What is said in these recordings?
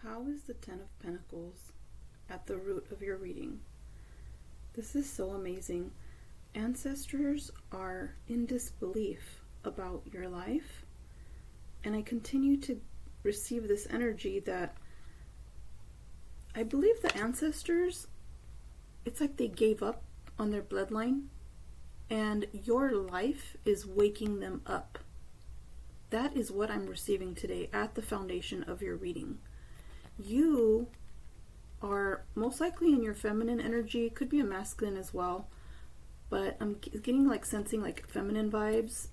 how is the Ten of Pentacles at the root of your reading? This is so amazing. Ancestors are in disbelief about your life, and I continue to receive this energy that I believe the ancestors, it's like they gave up on their bloodline, and your life is waking them up. That is what I'm receiving today at the foundation of your reading. You are most likely in your feminine energy, could be a masculine as well, but I'm getting like sensing like feminine vibes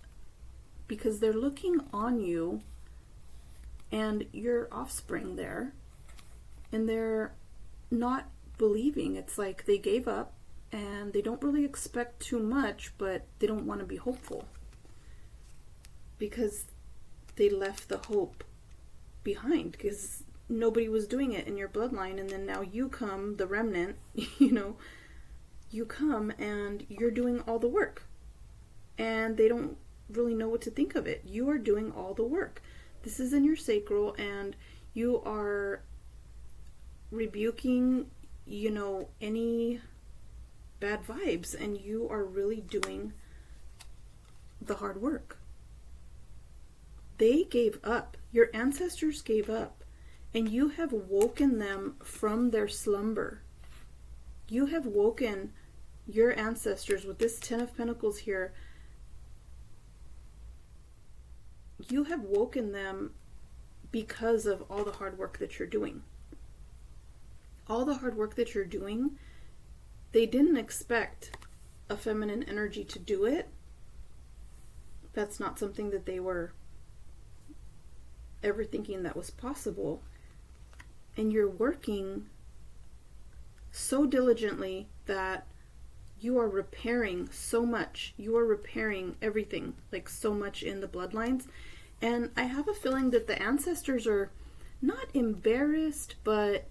because they're looking on you and your offspring there, and they're not believing. It's like they gave up and they don't really expect too much, but they don't want to be hopeful because they left the hope behind because nobody was doing it in your bloodline. And then now you come, the remnant, you come and you're doing all the work, and they don't really know what to think of it. You are doing all the work. This is in your sacral, and you are rebuking, any bad vibes, and you are really doing the hard work. They gave up. Your ancestors gave up, and you have woken them from their slumber. You have woken your ancestors with this Ten of Pentacles here. You have woken them because of all the hard work that you're doing. All the hard work that you're doing, they didn't expect a feminine energy to do it. That's not something that they were ever thinking that was possible. And you're working so diligently that you are repairing so much. You are repairing everything, like so much in the bloodlines. And I have a feeling that the ancestors are not embarrassed, but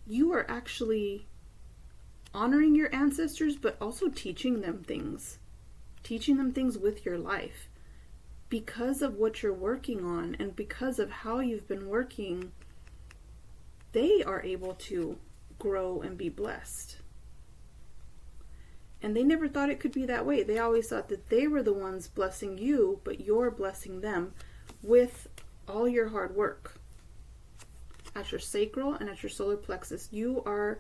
you are actually honoring your ancestors, but also teaching them things with your life because of what you're working on, and because of how you've been working. They are able to grow and be blessed. And they never thought it could be that way. They always thought that they were the ones blessing you, but you're blessing them with all your hard work. At your sacral and at your solar plexus, you are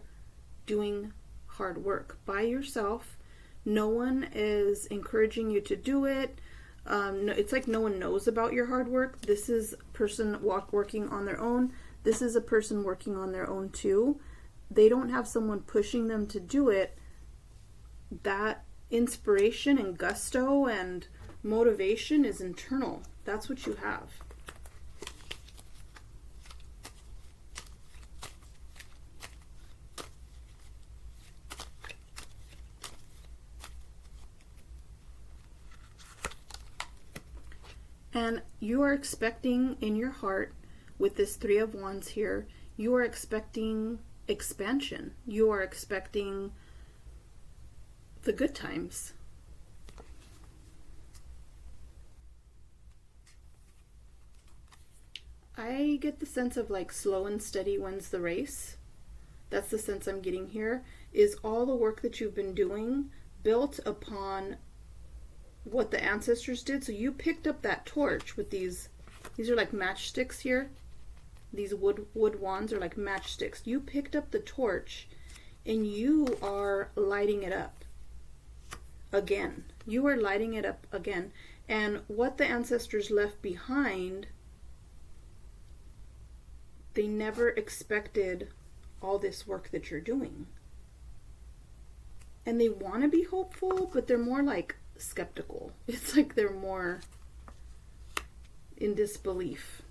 doing hard work by yourself. No one is encouraging you to do it. It's like no one knows about your hard work. This is a person working on their own. This is a person working on their own too. They don't have someone pushing them to do it. That inspiration and gusto and motivation is internal. That's what you have. And you are expecting in your heart, with this Three of Wands here, you are expecting expansion. You are expecting the good times. I get the sense of like slow and steady wins the race. That's the sense I'm getting here, is all the work that you've been doing built upon what the ancestors did. So you picked up that torch with these are like matchsticks here. These wood wands are like matchsticks. You picked up the torch and you are lighting it up again. You are lighting it up again. And what the ancestors left behind, they never expected all this work that you're doing. And they want to be hopeful, but they're more like skeptical. It's like they're more in disbelief.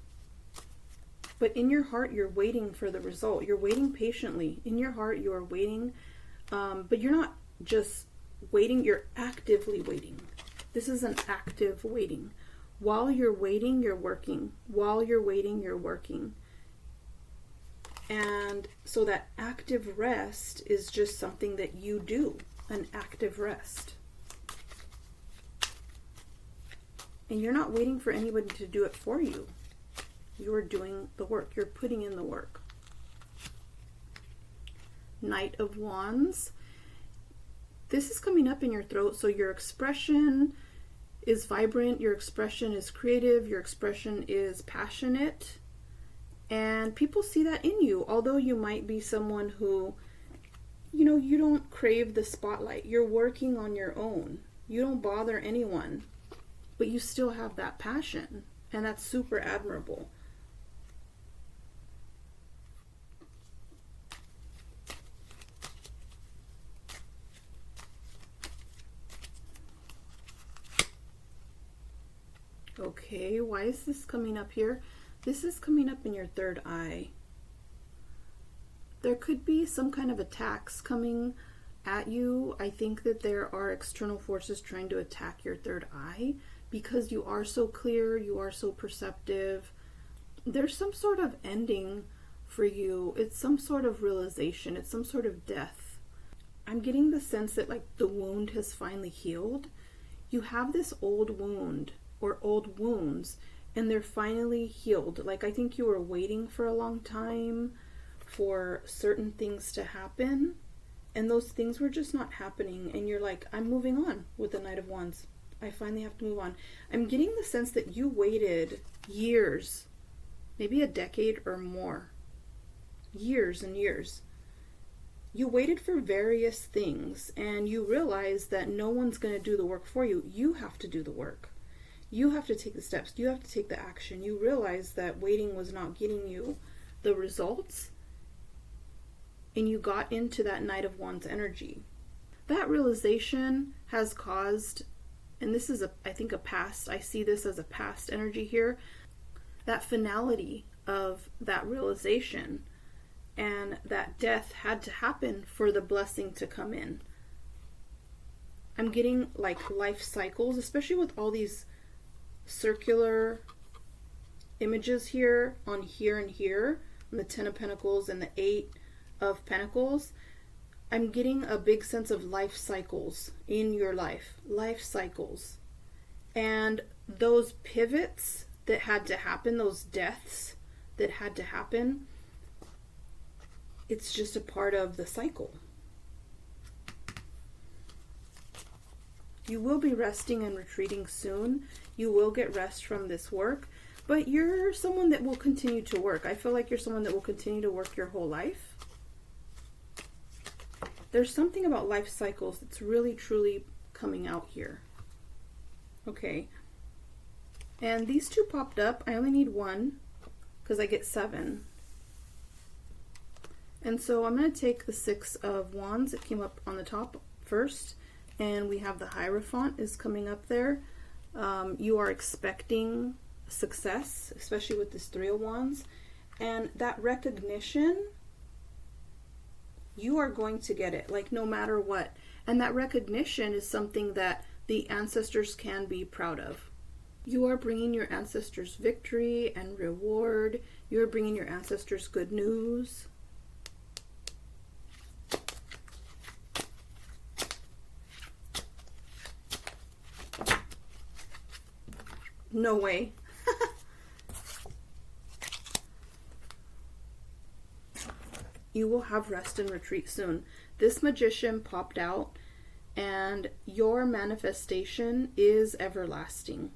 But in your heart, you're waiting for the result. You're waiting patiently. In your heart, you are waiting, but you're not just waiting, you're actively waiting. This is an active waiting. While you're waiting, you're working. While you're waiting, you're working. And so that active rest is just something that you do, an active rest. And you're not waiting for anybody to do it for you. You are doing the work. You're putting in the work. Knight of Wands. This is coming up in your throat, so your expression is vibrant, your expression is creative, your expression is passionate, and people see that in you. Although you might be someone who, you don't crave the spotlight. You're working on your own. You don't bother anyone, but you still have that passion, and that's super admirable. Okay, why is this coming up here? This is coming up in your third eye. There could be some kind of attacks coming at you. I think that there are external forces trying to attack your third eye because you are so clear, you are so perceptive. There's some sort of ending for you. It's some sort of realization. It's some sort of death. I'm getting the sense that like the wound has finally healed. You have this old wound or old wounds, and they're finally healed. Like, I think you were waiting for a long time for certain things to happen, and those things were just not happening, and you're like, I'm moving on with the Knight of Wands. I finally have to move on. I'm getting the sense that you waited years, maybe a decade or more, years and years. You waited for various things, and you realized that no one's going to do the work for you. You have to do the work. You have to take the steps. You have to take the action. You realize that waiting was not getting you the results, and you got into that Knight of Wands energy. That realization has caused, and this is I think a past, I see this as a past energy here, that finality of that realization, and that death had to happen for the blessing to come in. I'm getting like life cycles, especially with all these circular images here and here, and the 10 of Pentacles and the 8 of Pentacles. I'm getting a big sense of life cycles in your life, life cycles. And those pivots that had to happen, those deaths that had to happen, it's just a part of the cycle. You will be resting and retreating soon. You will get rest from this work, but you're someone that will continue to work. I feel like you're someone that will continue to work your whole life. There's something about life cycles that's really, truly coming out here. Okay. And these two popped up. I only need one because I get 7. And so I'm going to take the 6 of Wands. It came up on the top first. And we have the Hierophant is coming up there. You are expecting success, especially with this 3 of Wands. And that recognition, you are going to get it, like no matter what. And that recognition is something that the ancestors can be proud of. You are bringing your ancestors victory and reward. You are bringing your ancestors good news. No way. You will have rest and retreat soon. This Magician popped out, and your manifestation is everlasting.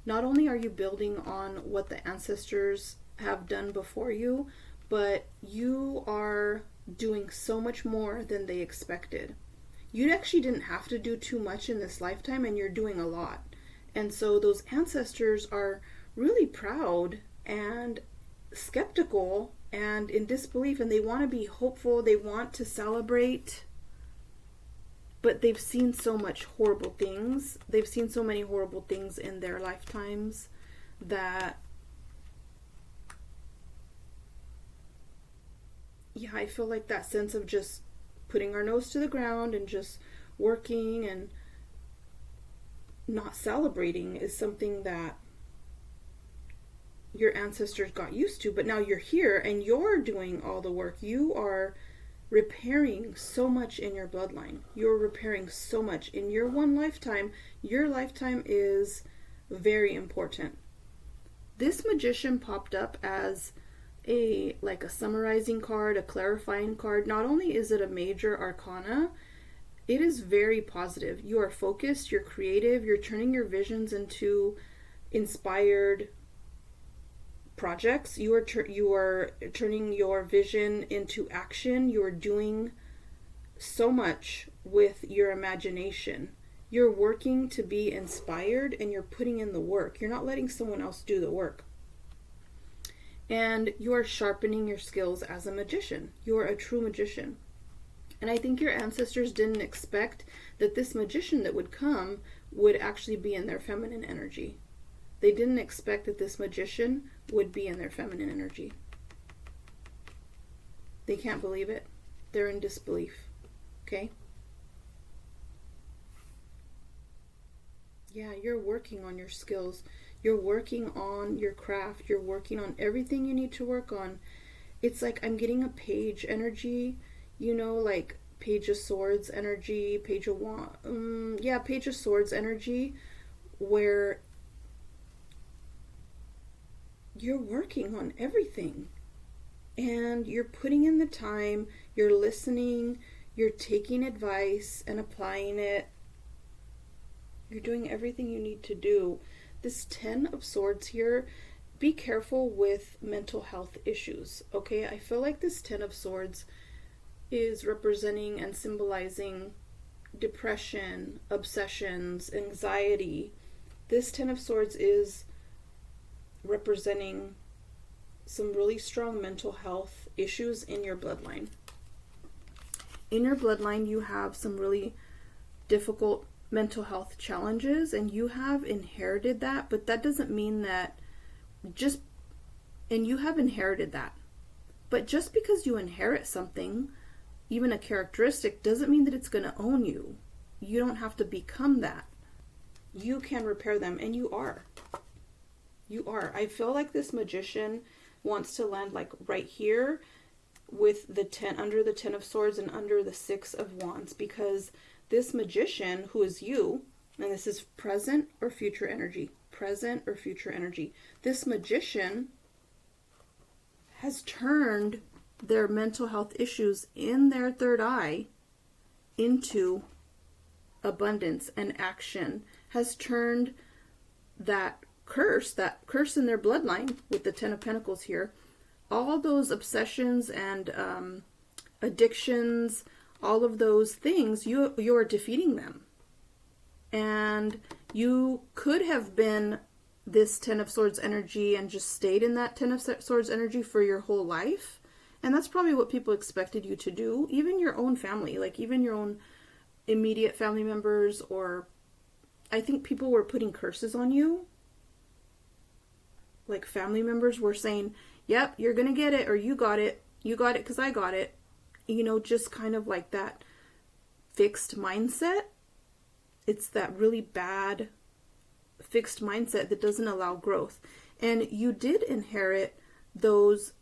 Not only are you building on what the ancestors have done before you, but you are doing so much more than they expected. You actually didn't have to do too much in this lifetime, and you're doing a lot. And so those ancestors are really proud and skeptical and in disbelief, and they want to be hopeful, they want to celebrate, but they've seen so much horrible things. They've seen so many horrible things in their lifetimes that, yeah, I feel like that sense of just putting our nose to the ground and just working and not celebrating is something that your ancestors got used to, but now you're here and you're doing all the work. You are repairing so much in your bloodline. You're repairing so much in your one lifetime. Your lifetime is very important. This magician popped up as a summarizing card, a clarifying card. Not only is it a major arcana, it is very positive. You are focused, you're creative, you're turning your visions into inspired projects. You are turning your vision into action. You are doing so much with your imagination. You're working to be inspired, and you're putting in the work. You're not letting someone else do the work. And you are sharpening your skills as a magician. You are a true magician. And I think your ancestors didn't expect that this magician that would come would actually be in their feminine energy. They didn't expect that this magician would be in their feminine energy. They can't believe it. They're in disbelief. Okay? Yeah, you're working on your skills. You're working on your craft. You're working on everything you need to work on. It's like I'm getting a page energy, like Page of Swords energy, Page of Page of Swords energy, where you're working on everything. And you're putting in the time, you're listening, you're taking advice and applying it. You're doing everything you need to do. This 10 of Swords here, be careful with mental health issues, okay? I feel like this 10 of Swords is representing and symbolizing depression, obsessions, anxiety. This 10 of Swords is representing some really strong mental health issues in your bloodline. In your bloodline, you have some really difficult mental health challenges, and you have inherited that, but that doesn't mean that and you have inherited that. But just because you inherit something, even a characteristic, doesn't mean that it's going to own you. You don't have to become that. You can repair them, and you are. You are. I feel like this magician wants to land like right here with the 10, under the 10 of Swords and under the 6 of Wands, because this magician, who is you, and this is present or future energy, present or future energy. This magician has turned their mental health issues in their third eye into abundance and action, has turned that curse in their bloodline with the 10 of Pentacles here, all those obsessions and addictions, all of those things, you're defeating them. And you could have been this 10 of Swords energy and just stayed in that 10 of Swords energy for your whole life. And that's probably what people expected you to do. Even your own family, like even your own immediate family members, or I think people were putting curses on you. Like family members were saying, yep, you're going to get it, or you got it because I got it. Just kind of like that fixed mindset. It's that really bad fixed mindset that doesn't allow growth. And you did inherit those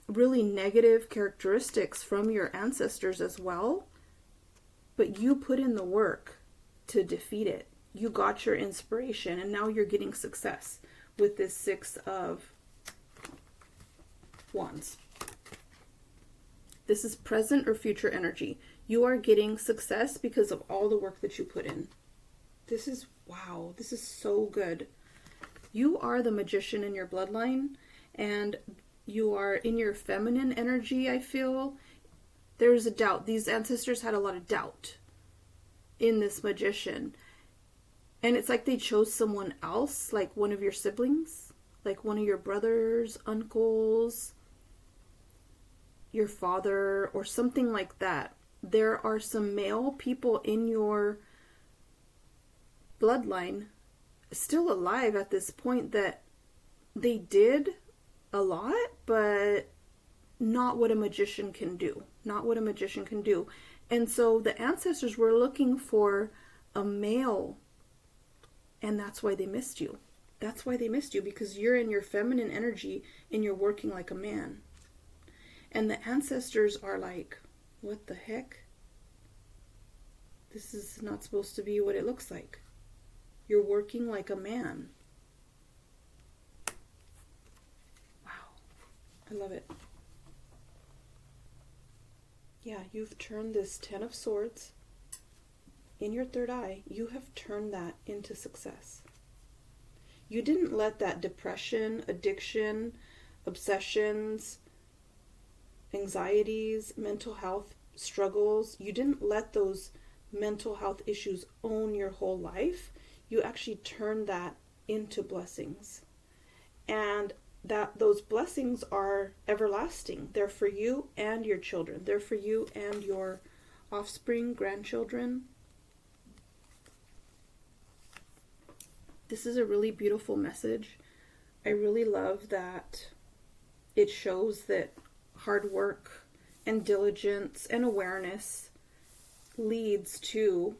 really negative characteristics from your ancestors as well. But you put in the work to defeat it. You got your inspiration, and now you're getting success with this 6 of Wands. This is present or future energy. You are getting success because of all the work that you put in. This is, wow, this is so good. You are the magician in your bloodline, and you are in your feminine energy, I feel. There's a doubt. These ancestors had a lot of doubt in this magician. And it's like they chose someone else, like one of your siblings, like one of your brothers, uncles, your father, or something like that. There are some male people in your bloodline still alive at this point that they did a lot, but not what a magician can do. Not what a magician can do. And so the ancestors were looking for a male, and that's why they missed you. That's why they missed you, because you're in your feminine energy and you're working like a man. And the ancestors are like, what the heck? This is not supposed to be what it looks like. You're working like a man. I love it. Yeah, you've turned this 10 of Swords in your third eye. You have turned that into success. You didn't let that depression, addiction, obsessions, anxieties, mental health struggles, you didn't let those mental health issues own your whole life. You actually turned that into blessings. And that those blessings are everlasting. They're for you and your children. They're for you and your offspring, grandchildren. This is a really beautiful message. I really love that it shows that hard work and diligence and awareness leads to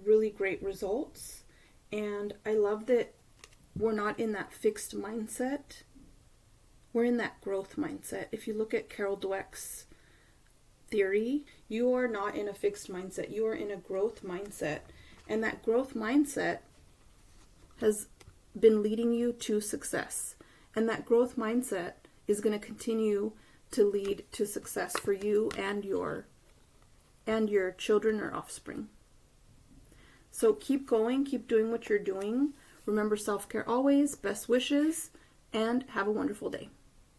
really great results. And I love that we're not in that fixed mindset. We're in that growth mindset. If you look at Carol Dweck's theory, you are not in a fixed mindset. You are in a growth mindset. And that growth mindset has been leading you to success. And that growth mindset is going to continue to lead to success for you and your children or offspring. So keep going, keep doing what you're doing. Remember self-care always, best wishes, and have a wonderful day.